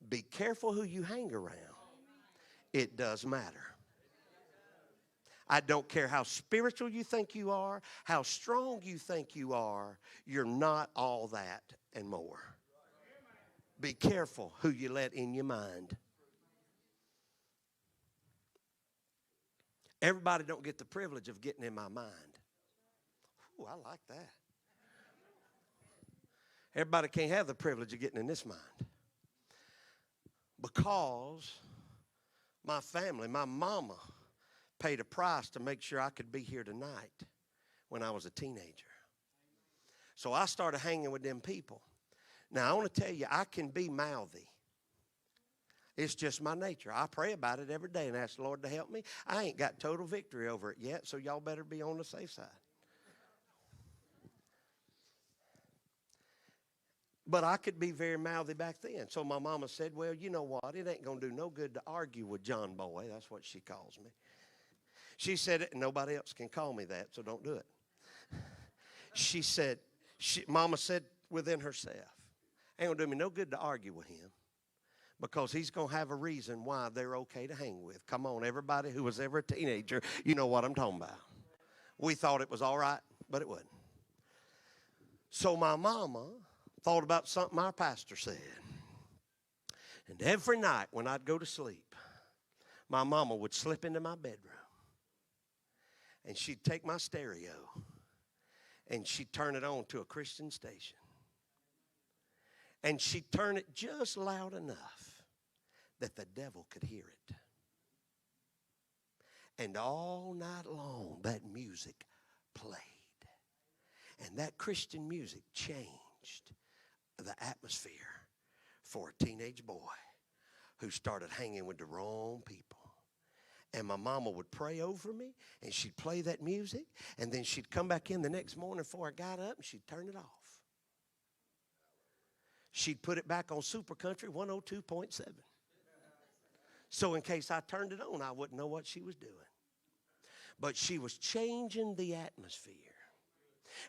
Be careful who you hang around. It does matter. I don't care how spiritual you think you are, how strong you think you are, you're not all that and more. Be careful who you let in your mind. Everybody don't get the privilege of getting in my mind. Ooh, I like that. Everybody can't have the privilege of getting in this mind. Because my family, my mama, paid a price to make sure I could be here tonight when I was a teenager. So I started hanging with them people. Now, I want to tell you, I can be mouthy. It's just my nature. I pray about it every day and ask the Lord to help me. I ain't got total victory over it yet, so y'all better be on the safe side. But I could be very mouthy back then. So my mama said, well, you know what? It ain't going to do no good to argue with John Boy. That's what she calls me. She said, nobody else can call me that, so don't do it. She said, Mama said within herself, ain't going to do me no good to argue with him because he's going to have a reason why they're okay to hang with. Come on, everybody who was ever a teenager, you know what I'm talking about. We thought it was all right, but it wasn't. So my mama thought about something our pastor said. And every night when I'd go to sleep, my mama would slip into my bedroom. And she'd take my stereo and she'd turn it on to a Christian station. And she'd turn it just loud enough that the devil could hear it. And all night long, that music played. And that Christian music changed the atmosphere for a teenage boy who started hanging with the wrong people. And my mama would pray over me, and she'd play that music, and then she'd come back in the next morning before I got up, and she'd turn it off. She'd put it back on Super Country 102.7. So in case I turned it on, I wouldn't know what she was doing. But she was changing the atmosphere.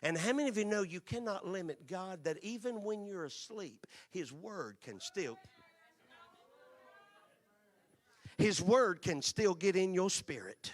And how many of you know you cannot limit God, that even when you're asleep, His Word can still get in your spirit.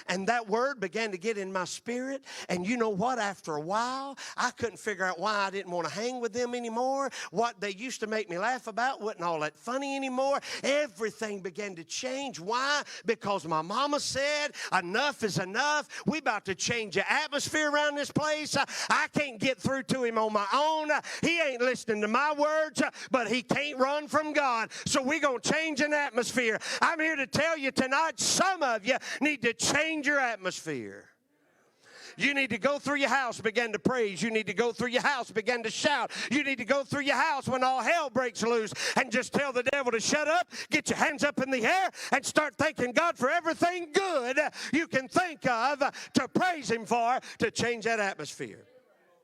And that word began to get in my spirit. And you know what? After a while, I couldn't figure out why I didn't want to hang with them anymore. What they used to make me laugh about wasn't all that funny anymore. Everything began to change. Why? Because my mama said, enough is enough. We about to change the atmosphere around this place. I can't get through to him on my own. He ain't listening to my words, but he can't run from God. So we're going to change an atmosphere. I'm here to tell you tonight, some of you need to change your atmosphere. You need to go through your house, begin to praise. You need to go through your house, begin to shout. You need to go through your house when all hell breaks loose and just tell the devil to shut up, get your hands up in the air, and start thanking God for everything good you can think of to praise Him for, to change that atmosphere.